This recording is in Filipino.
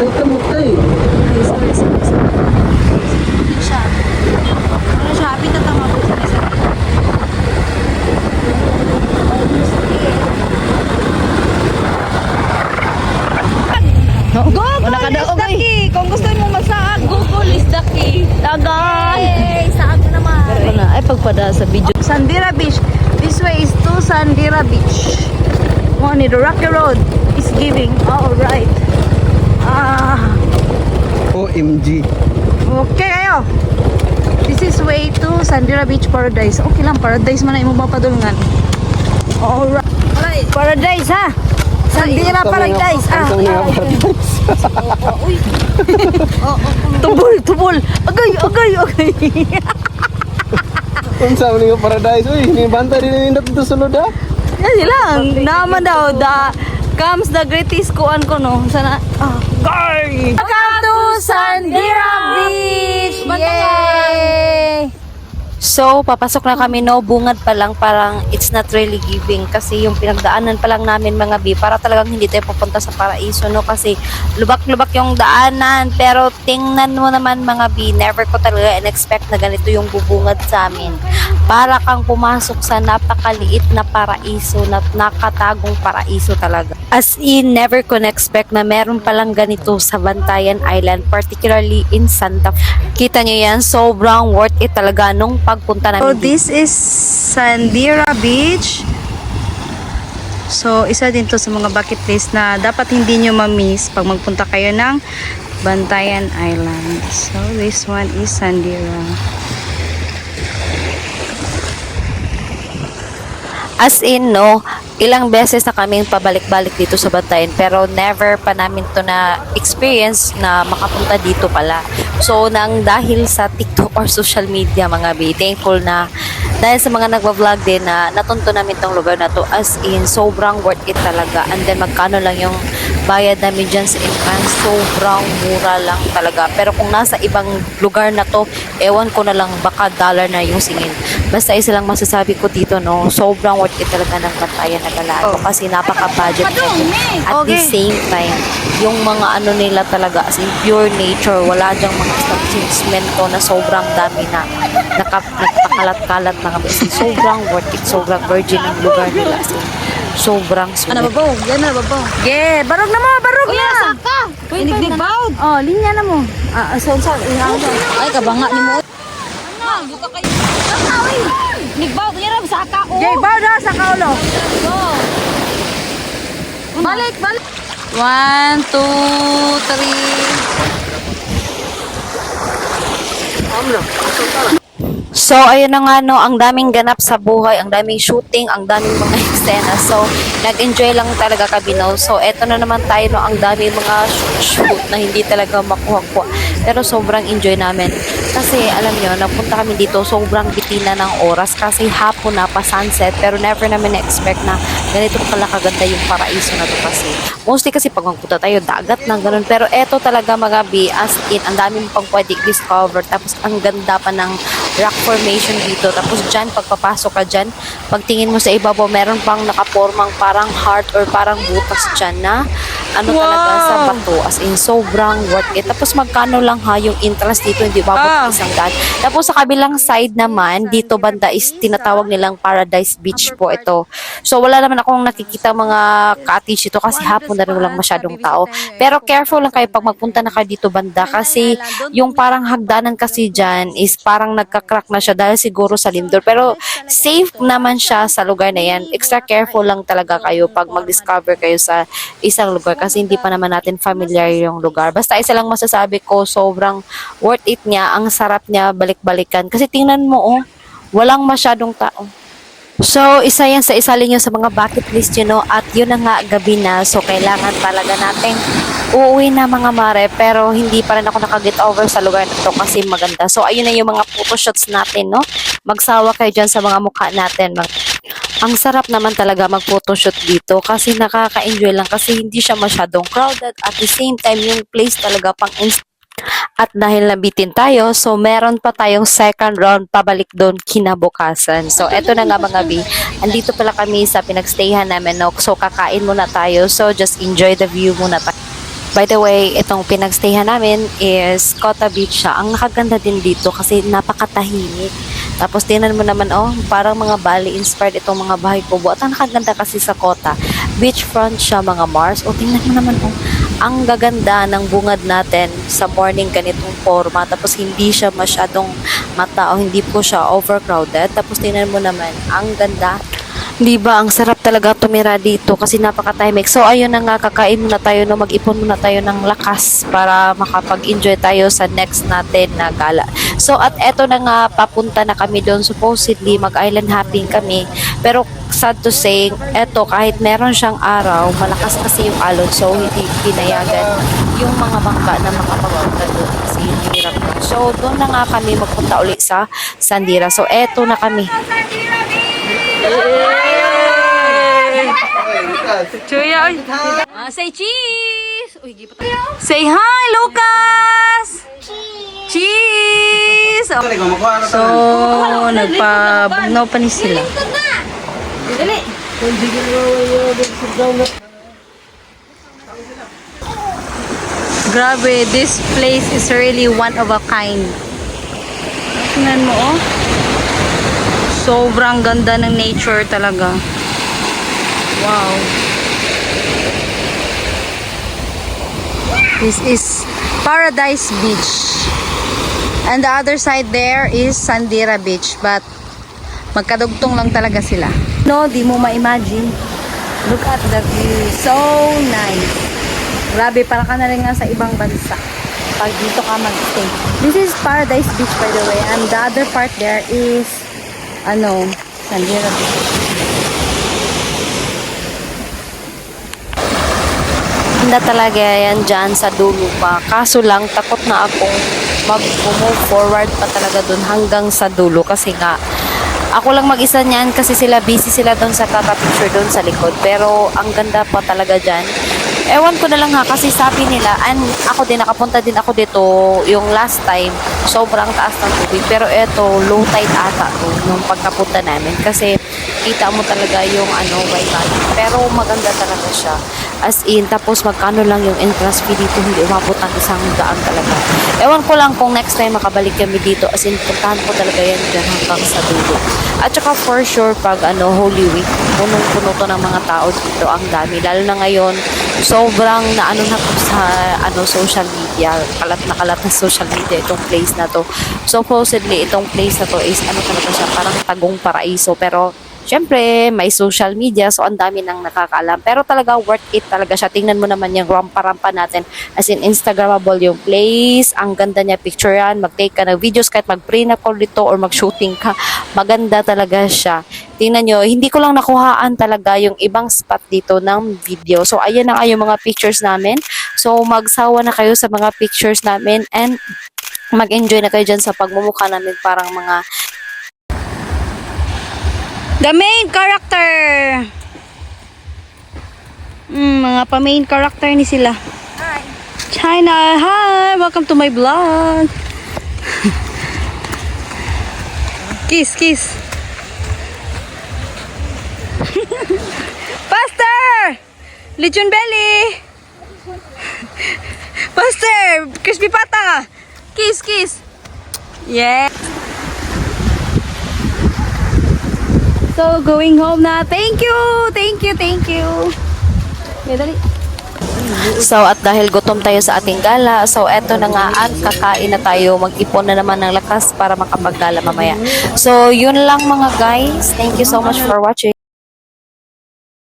Ay, sorry. Hindi siya. Ano siya? Happy na tama ko sa isa. Google is the key. Kung gusto mo masaag, Google is the key. Dagan! Hey, saag na naman. Pero na, ay pagpada sa video. Sandira Beach. This way is to Sandira Beach. Money, the Rocky Road is giving. Alright. OMG. Okay kayo. This is way to Sandira Beach Paradise. Okay lang, Paradise man na imo mapadulngan. Alright. Paradise ha. Sandira Paradise. Uy. Tubol. Agay. Kung saan mo paradise, uy, hinibanta din yung indot dito sulod ha? Yan lang. Naman daw, comes the greatest kuan ko no. Sana, Gay! Welcome to Sandira Beach! Yay! So, papasok na kami no, bungad pa lang, parang it's not really giving kasi yung pinagdaanan pa lang namin mga bi, para talagang hindi tayo pupunta sa paraiso no, kasi lubak-lubak yung daanan, pero tingnan mo naman mga bi, never ko talaga in-expect na ganito yung bubungad sa amin. Para kang pumasok sa napakaliit na paraiso, na nakatagong paraiso talaga. As in, never ko na-expect na meron palang ganito sa Bantayan Island, particularly in Santa Fe. Kita nyo yan, sobrang worth it talaga nung pagpunta namin. So, this is Sandira Beach. So, isa din to sa mga bucket list na dapat hindi nyo ma-miss pag magpunta kayo ng Bantayan Island. So, this one is Sandira. As in, no, ilang beses na kaming pabalik-balik dito sa Bantayan, pero never pa namin to na experience na makapunta dito pala. So, dahil sa TikTok or social media mga be, thankful na dahil sa mga nagva-vlog din na natunto namin tong lugar na to, as in, sobrang worth it talaga. And then, magkano lang yung bayad namin dyan sa entrance, sobrang mura lang talaga. Pero kung nasa ibang lugar na to, ewan ko na lang, baka dollar na yung singin. Basta isa lang masasabi ko dito, no, sobrang worth it talaga ng Bantayan na Galato kasi napaka-budget friendly. At the same time, yung mga ano nila talaga, as in pure nature, wala dyang mga establishmento na sobrang dami na nagpakalat-kalat mga beses. Sobrang worth it, sobrang virgin ang lugar nila. As in, sobrang sulit. Ano babaw? Yan na babaw. Yeah, barog na mo, barog na. Saka! Inignigbawd! Oh, linya na mo. So, Ay, kabanga ni mo. Ano? Buka kayo. Saka, uy! Nigbawd! Yan saka, oh! Jay, bawda sa kaulo. Balik! 1, 2, 3. So, ayun na nga no, ang daming ganap sa buhay, ang daming shooting, ang daming mga eksena. So, nag-enjoy lang talaga kami no. So, eto na naman tayo no, ang daming mga shoot na hindi talaga makuha-kuha. Pero sobrang enjoy namin. Kasi, alam nyo, napunta kami dito, sobrang bitina ng oras kasi hapon na pa sunset. Pero never namin na-expect na ganito pala kaganda yung paraiso na to kasi. Mostly kasi pag magpunta tayo, dagat na ganun. Pero eto talaga mga bi, as in, ang daming pang pwede discover. Tapos, ang ganda pa ng rock formation dito. Tapos dyan, pagpapasok ka dyan, pagtingin mo sa ibabaw, meron pang nakapormang parang heart or parang butas dyan na ano talaga sa bato. As in, sobrang worth it. Tapos magkano lang ha yung entrance dito, hindi babot isang daan. Tapos sa kabilang side naman, dito banda is tinatawag nilang Paradise Beach po ito. So wala naman akong nakikita mga cottage dito kasi hapon na rin walang masyadong tao. Pero careful lang kayo pag magpunta na kayo dito banda kasi yung parang hagdanan kasi dyan is parang nagka-crack na siya dahil siguro sa lindol. Pero safe naman siya sa lugar na yan. Extra careful lang talaga kayo pag mag-discover kayo sa isang lugar kasi hindi pa naman natin familiar yung lugar. Basta isa lang masasabi ko, sobrang worth it niya. Ang sarap niya balik-balikan. Kasi tingnan mo, oh, walang masyadong tao. So, isa yan sa isa nyo sa mga bucket list yun, no? At yun na nga, gabi na. So, kailangan talaga natin uuwi na mga mare. Pero, hindi pa rin ako nakaget over sa lugar na to kasi maganda. So, ayun na yung mga photoshots natin, no? Magsawa kayo dyan sa mga mukha natin. Ang sarap naman talaga mag-photoshoot dito kasi nakaka-enjoy lang kasi hindi siya masyadong crowded. At the same time, yung place talaga pang at dahil nabitin tayo, so meron pa tayong second round pabalik doon kinabukasan. So, eto na nga mga bi. Andito pala kami sa pinagstayhan namin, no? So, kakain muna tayo. So, just enjoy the view muna tayo. By the way, itong pinagstayhan namin is Kota Beach siya. Ang nakaganda din dito kasi napakatahimik. Tapos tingnan mo naman, oh, parang mga Bali inspired itong mga bahay kubo. At ang nakaganda kasi sa Kota, beachfront siya, mga Mars. O tingnan mo naman, oh, ang gaganda ng bungad natin sa morning ganitong forma. Tapos hindi siya masyadong matao, hindi po siya overcrowded. Tapos tingnan mo naman, ang ganda. Di ba, ang sarap talaga tumira dito kasi napaka-tahimik. So, ayun na nga, kakain muna tayo, no, mag-ipon muna tayo ng lakas para makapag-enjoy tayo sa next natin na gala. So, at eto na nga, papunta na kami doon. Supposedly, mag-island hopping kami. Pero, sad to say, eto, kahit meron siyang araw, malakas kasi yung alon. So, hindi pinayagan yung mga bangka na makapapunta doon kasi hirap na. So, doon na nga kami magpunta ulit sa Sandira. So, eto na kami. Chuya, oy. Say cheese! Uy, gipat tayo. Say hi, Lucas! Cheese! So, nagpabugnaw pa ni sila. Grabe, this place is really one of a kind. Tingnan mo, oh. Sobrang ganda ng nature talaga. Wow. This is Paradise Beach. And the other side there is Sandira Beach. But magkadugtong lang talaga sila. No, di mo ma-imagine. Look at the view. So nice. Grabe, para ka na rin nga sa ibang bansa pag dito ka mag-stay. This is Paradise Beach, by the way. And the other part there is Sandira Beach. Ganda talaga yan dyan sa dulo pa. Kaso lang, takot na akong mag-move forward pa talaga dun hanggang sa dulo. Kasi nga, ako lang mag-isa niyan kasi sila busy sila doon sa kaka-picture doon sa likod. Pero ang ganda pa talaga dyan. Ewan ko na lang ha, kasi sabi nila, and ako din, nakapunta din ako dito yung last time, sobrang taas ng tubig. Pero eto, low tide ata to, nung pagkapunta namin. Kasi kita mo talaga yung Waikiki. Pero maganda talaga siya. As in, tapos magkano lang yung entrance fee dito, hindi umabot ng 100 talaga. Ewan ko lang kung next time makabalik kami dito, as in, puntahan ko talaga yan dyan hanggang sa dulo. At saka for sure, pag Holy Week, punong-puno to ng mga tao dito, ang dami. Lalo na ngayon, sobrang na to sa social media, kalat na social media itong place na to. Supposedly, itong place na to is talaga siya, parang tagong paraiso. Pero, syempre, may social media, so ang dami nang nakakaalam. Pero talaga, worth it talaga siya. Tingnan mo naman yung rampa-rampa natin. As in, Instagrammable yung place. Ang ganda niya, picture yan. Mag-take ka ng videos, kahit mag-pre na call dito or mag-shooting ka. Maganda talaga siya. Tingnan nyo, hindi ko lang nakuhaan talaga yung ibang spot dito ng video. So, ayan na nga yung mga pictures namin. So, magsawa na kayo sa mga pictures namin and mag-enjoy na kayo dyan sa pagmumukha namin parang mga The main character. Mga pa-main character ni sila. Hi. China, hi. Welcome to my vlog. Kiss, kiss. Pastor! Lechon belly. Pastor, crispy pata. Kiss, kiss. Yeah. So, going home na. Thank you! Thank you, thank you. Okay, dali. So, at dahil gutom tayo sa ating gala, so eto na nga at kakain na tayo. Mag-ipon na naman ng lakas para makapaggala mamaya. So, yun lang mga guys. Thank you so much for watching.